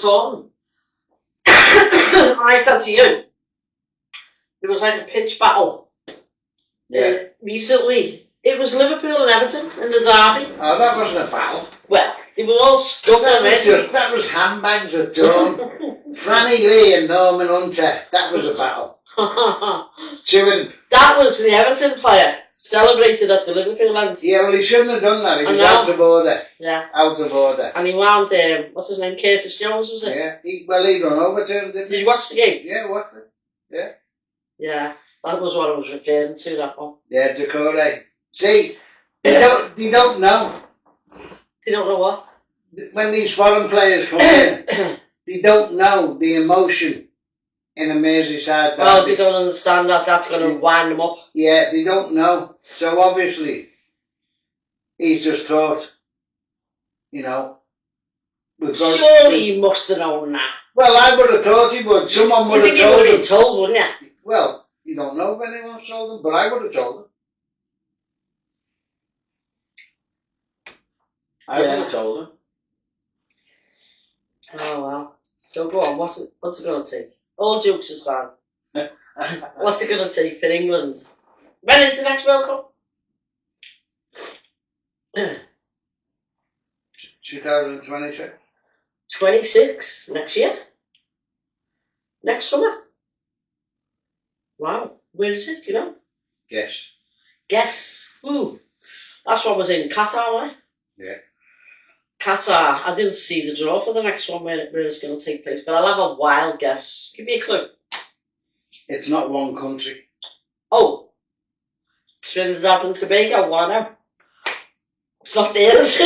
talking. And I said to you, there was like a pitch battle recently. It was Liverpool and Everton in the derby. Oh, that wasn't a battle. Well, they were all scuffed. That was handbags at dawn. Franny Lee and Norman Hunter. That was a battle. That was the Everton player celebrated at the Liverpool end. Yeah, well, he shouldn't have done that. He was out of order. Yeah. Out of order. And he wound, what's his name, Curtis Jones, was it? Yeah. He run over to him, didn't he? Did you watch the game? Yeah, watched it. Yeah. Yeah, that was what I was referring to, that one. Yeah, Decore. See, they don't know. They don't know what? When these foreign players come in, they don't know the emotion in a Merseyside derby. Well, they don't understand that that's going to wind them up. Yeah, they don't know. So obviously, he's just thought, we've got... Surely he must have known that. Well, I would have thought he would. Someone would have told him. You would have been told, wouldn't you? Well, you don't know if anyone's told him, but I would have told him. I would have told him. Oh, well. So go on, what's it going to take? All jokes aside. What's it going to take for England? When is the next World Cup? 2026. 26 next year? Next summer? Wow. Where is it, do you know? Guess. Ooh. That's what was in Qatar, right? Yeah. Qatar. I didn't see the draw for the next one where it's going to take place, but I'll have a wild guess. Give me a clue. It's not one country. Oh. Trinidad and Tobago, one of them. It's not theirs.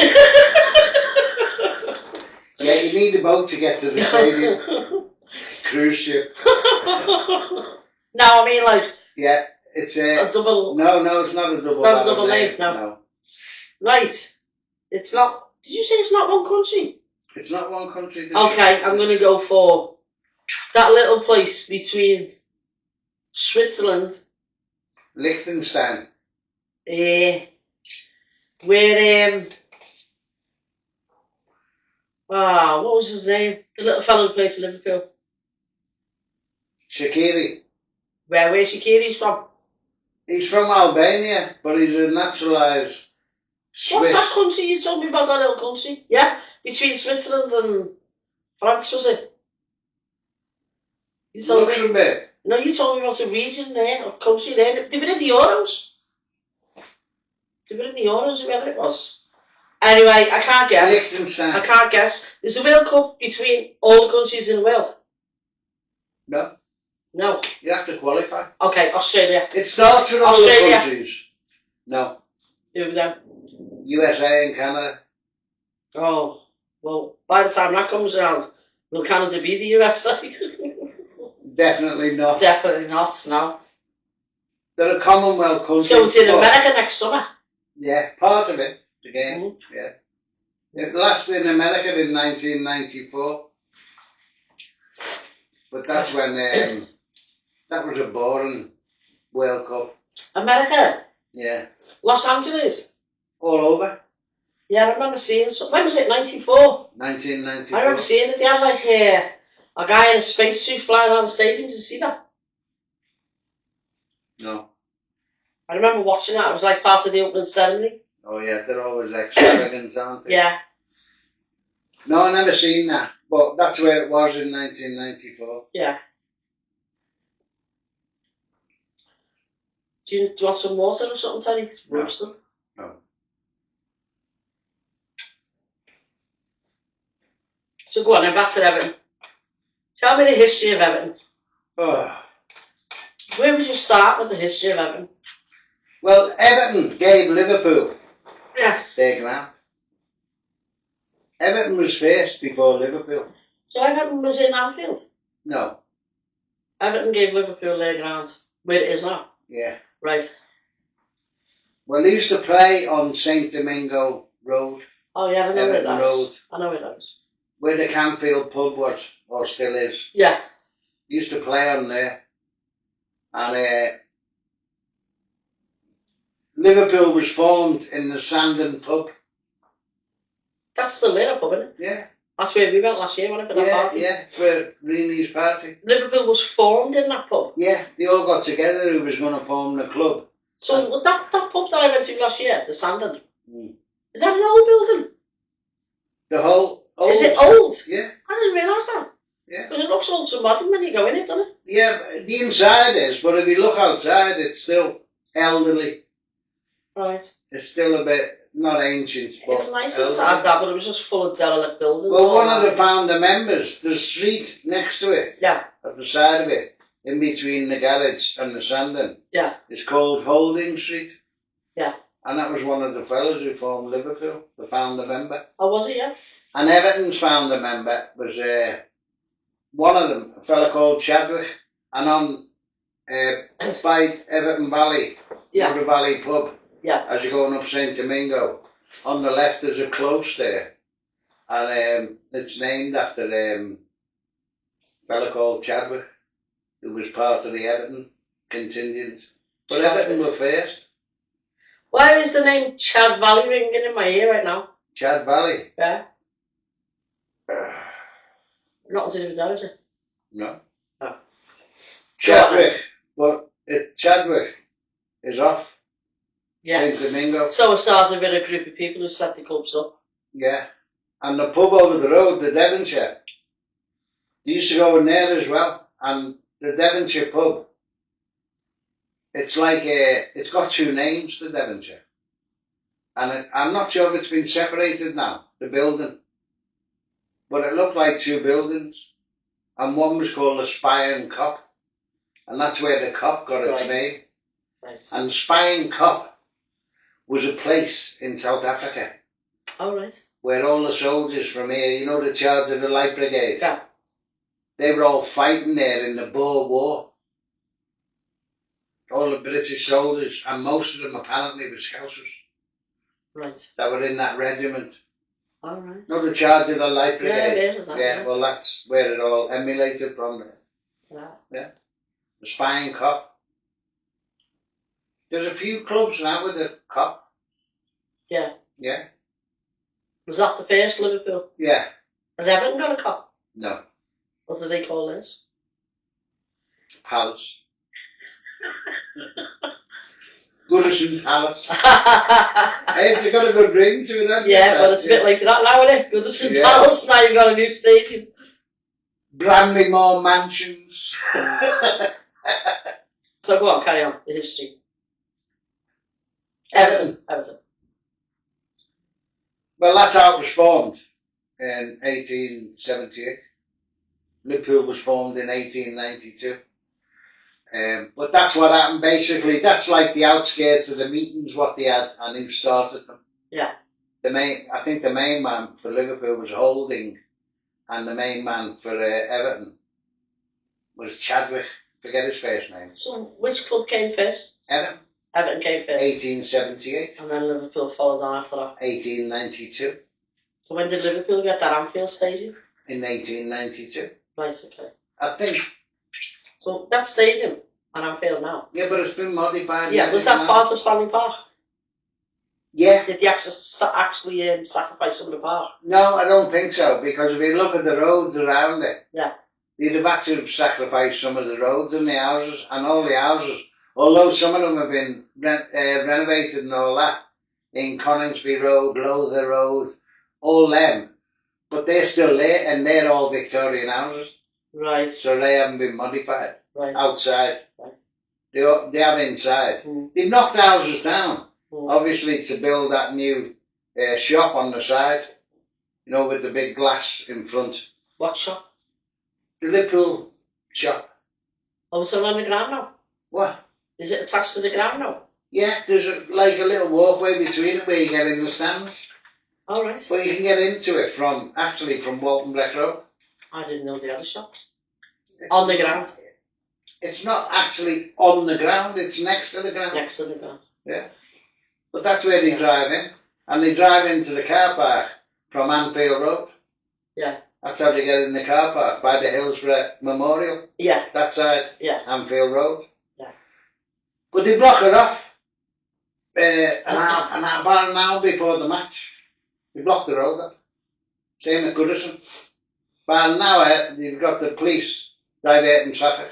Yeah, you need a boat to get to the stadium. Cruise ship. No, I mean like... Yeah, it's a double... No, it's not a double. It's not a double name, no. Right. It's not... Did you say it's not one country? It's not one country. Okay, I'm going to go for that little place between Switzerland... Liechtenstein. Where, what was his name? The little fellow who played for Liverpool. Shaqiri. Where's Shaqiri's from? He's from Albania, but he's a naturalised Swiss. What's that country you told me about, that little country? Yeah, between Switzerland and France, was it? Luxembourg. No, you told me about a region there, a country there. They were in the Euros. Whoever it was. Anyway, I can't guess. Liechtenstein. I can't guess. There's a World Cup between all the countries in the world. No. You have to qualify. Okay, Australia. It starts with all the countries. No. Who are them? USA and Canada. Oh, well, by the time that comes around, will Canada be the USA? Definitely not. Definitely not, no. They're a Commonwealth country. So it's in America next summer? Yeah, part of it, the game, yeah. It lasted in America in 1994. But that's when, that was a boring World Cup. America? Yeah. Los Angeles? All over. Yeah, I remember seeing some. When was it, 94? 1994. I remember seeing it. They had like a guy in a spacesuit flying around the stadium. Did you see that? No. I remember watching that. It was like part of the opening ceremony. Oh yeah, they're always extravagant, aren't they? Yeah. No, I never seen that, but that's where it was in 1994. Yeah. Do you want some water or something, Teddy? Roasting? No. So go on then, back to Everton. Tell me the history of Everton. Oh. Where would you start with the history of Everton? Well, Everton gave Liverpool their ground. Everton was first before Liverpool. So Everton was in Anfield? No. Everton gave Liverpool their ground, where it is now? Yeah. Right. Well, they used to play on St Domingo Road. Oh yeah, I know where that Road. is. I know where that is. Where the Canfield pub was, or still is. Yeah. They used to play on there. And Liverpool was formed in the Sandon pub. That's still there, pub, isn't it? Yeah. That's where we went last year, wasn't it, for that party? Yeah, for Reenie's party. Liverpool was formed in that pub. Yeah, they all got together who was going to form the club. So was that pub that I went to last year, the Sandon, is that an old building? The whole old. Is it old? Yeah. I didn't realise that. Yeah. Because it looks old to modern when you go in it, doesn't it? Yeah, the inside is, but if you look outside, it's still elderly. Right. It's still a bit, not ancient, but It was nice elderly. inside that, but it was just full of derelict buildings. Well, one of the founder members, the street next to it, yeah, at the side of it, in between the garage and the Sandon, yeah, it's called Holding Street. Yeah. And that was one of the fellas who formed Liverpool, the founder member. Oh, was it, yeah? And Everton's founder member was one of them, a fella called Chadwick, and on by Everton Valley, River Valley pub, as you're going up St Domingo, on the left there's a close there, and it's named after a fella called Chadwick, who was part of the Everton contingent. But Everton were first. Why is the name Chad Valley ringing in my ear right now? Chad Valley? Yeah. Nothing to do with that, is it? No. Oh. Chadwick, but Chadwick is off. Yeah. St Domingo. So it started with a group of people who set the clubs up. Yeah. And the pub over the road, the Devonshire, they used to go in there as well. And the Devonshire pub, it's like, it's got two names, the Devonshire. And I'm not sure if it's been separated now, the building. But it looked like two buildings. And one was called the Spy and Cop. And that's where the Cop got its name. Right. And Spy and Cop was a place in South Africa. Oh, right. Where all the soldiers from here, you know, the charge of the Light Brigade? Yeah. They were all fighting there in the Boer War. All the British soldiers, and most of them apparently were Scousers. Right. That were in that regiment. All right. No, the charge of the Light Brigade. Yeah, well, that's where it all emulated from there. Yeah. Yeah. The Spy and Cop. There's a few clubs now with the Cop. Yeah. Yeah. Was that the first Liverpool? Yeah. Has Everton got a Cop? No. What do they call this? Palace. Goodison Palace. Hey, it's got a good ring to it, hasn't it? Yeah, but it's a bit like that now, isn't it? Goodison Palace, now you've got a new stadium. Branlymore Mansions. So go on, carry on, the history. Everton. Well, that's how it was formed in 1878. Liverpool was formed in 1892. But that's what happened basically. That's like the outskirts of the meetings, what they had, and who started them. Yeah. I think the main man for Liverpool was Holding, and the main man for Everton was Chadwick. Forget his first name. So which club came first? Everton. Everton came first. 1878. And then Liverpool followed on after that. 1892. So when did Liverpool get that Anfield Stadium? In 1892. Right, okay. I think. So that stadium at Anfield now? Yeah, but it's been modified. Yeah, was that part of Stanley Park? Yeah. Did they actually sacrifice some of the park? No, I don't think so, because if you look at the roads around it, yeah, they'd have had to sacrifice some of the roads and the houses, and all the houses, although some of them have been renovated and all that, in Coningsby Road, Lowther Road, all them, but they're still there, and they're all Victorian houses. Right. So they haven't been modified. Right. Outside. Right. They have inside. They've knocked houses down, obviously, to build that new shop on the side, you know, with the big glass in front. What shop? The Liverpool shop. Oh, it's on the ground now? What? Is it attached to the ground now? Yeah, there's like a little walkway between it where you get in the stands. All right. But you can get into it from Walton Breck Road. I didn't know they had a shop. On the ground? It's not actually on the ground, it's next to the ground. Next to the ground. Yeah. But that's where they drive in. And they drive into the car park from Anfield Road. Yeah. That's how they get in the car park, by the Hillsborough Memorial. Yeah. That side. Yeah. Anfield Road. Yeah. But they block it off about an hour before the match. They block the road off. Same at Goodison. But now you've got the police diverting traffic.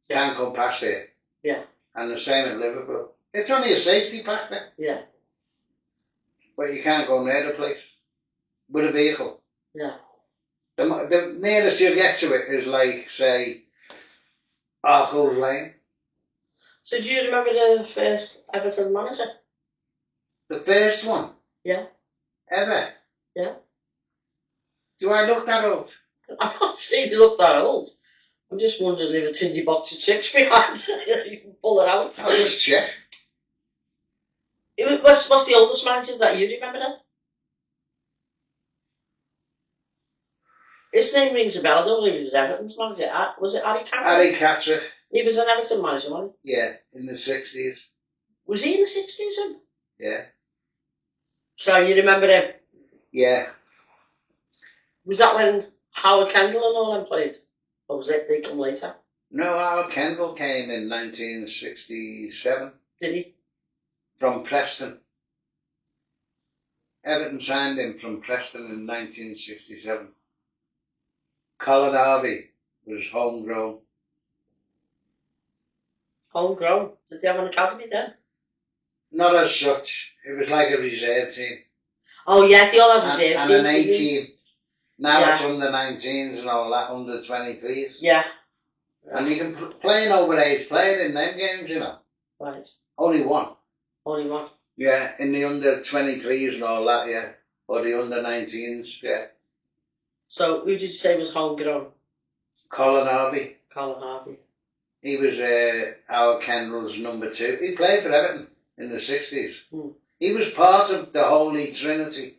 Can't go past there. Yeah. And the same at Liverpool. It's only a safety factor. Yeah. But you can't go near the place with a vehicle. Yeah. The nearest you get to it is like, say, Arkle Lane. So do you remember the first Everton manager? The first one? Yeah. Ever? Yeah. Do I look that old? I'm not saying you look that old. I'm just wondering if it's in your box of tricks behind. You can pull it out. I'll just check. What's the oldest manager that you remember then? His name rings a bell. I don't know if he was Everton's manager. Was it Harry Catter? Harry Catter. He was an Everton manager, wasn't he? Yeah, in the 60s. Was he in the 60s then? Yeah. So you remember him? Yeah. Was that when Howard Kendall and all them played? Or was it they come later? No, Howard Kendall came in 1967. Did he? From Preston. Everton signed him from Preston in 1967. Colin Harvey was homegrown. Homegrown? Did they have an academy then? Not as such. It was like a reserve team. Oh yeah, they all had reserve teams. And an A-team. Now it's under 19s and all that, under 23s. Yeah. And you can play an over age player in them games, you know. Right. Only one. Only one? Yeah, in the under 23s and all that, yeah. Or the under 19s, yeah. So who did you say was homegrown? Colin Harvey. Colin Harvey. He was Howard Kendall's number 2. He played for Everton in the 60s. Hmm. He was part of the Holy Trinity.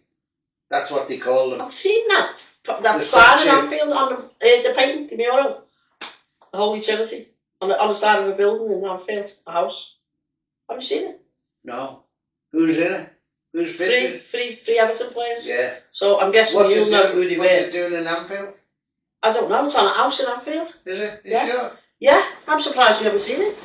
That's what they called him. I've seen that. That sign in Anfield on the painting, the mural. The Holy Trinity. On the side of a building in Anfield, a house. Have you seen it? No. Who's in it? Who's featured? Three Everton players. Yeah. So I'm guessing you'll know who they were. What's it doing in Anfield? I don't know. It's on a house in Anfield. Is it? You yeah. Sure? Yeah. I'm surprised you haven't seen it.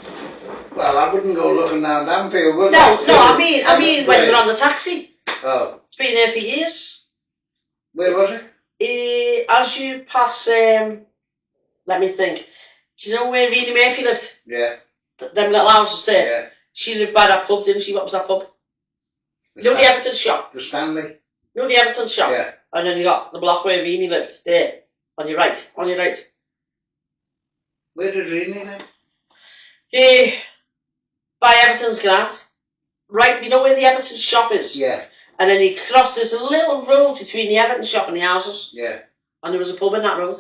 Well, I wouldn't go looking down Anfield, would I? No, I mean when we're on the taxi. Oh. It's been there for years. Where was it? As you pass, let me think. Do you know where Reedy Murphy lived? Yeah. Them little houses there? Yeah. She lived by that pub, didn't she? What was that pub? The Everton shop. The Stanley. The Everton shop. Yeah. And then you got the block where Reedy lived. There. On your right. On your right. Where did Reedy live? By Everton's ground. Right, you know where the Everton shop is? Yeah. And then he crossed, there's a little road between the Everton shop and the houses. Yeah. And there was a pub in that road.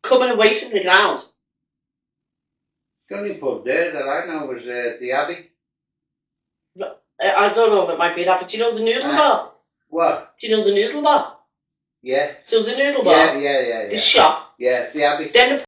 Coming away from the ground. The only pub there that I know was the Abbey. I don't know if it might be that, but do you know the Noodle Bar? What? Do you know the Noodle Bar? Yeah. So the Noodle Bar? Yeah. The shop? Yeah, the Abbey. Then the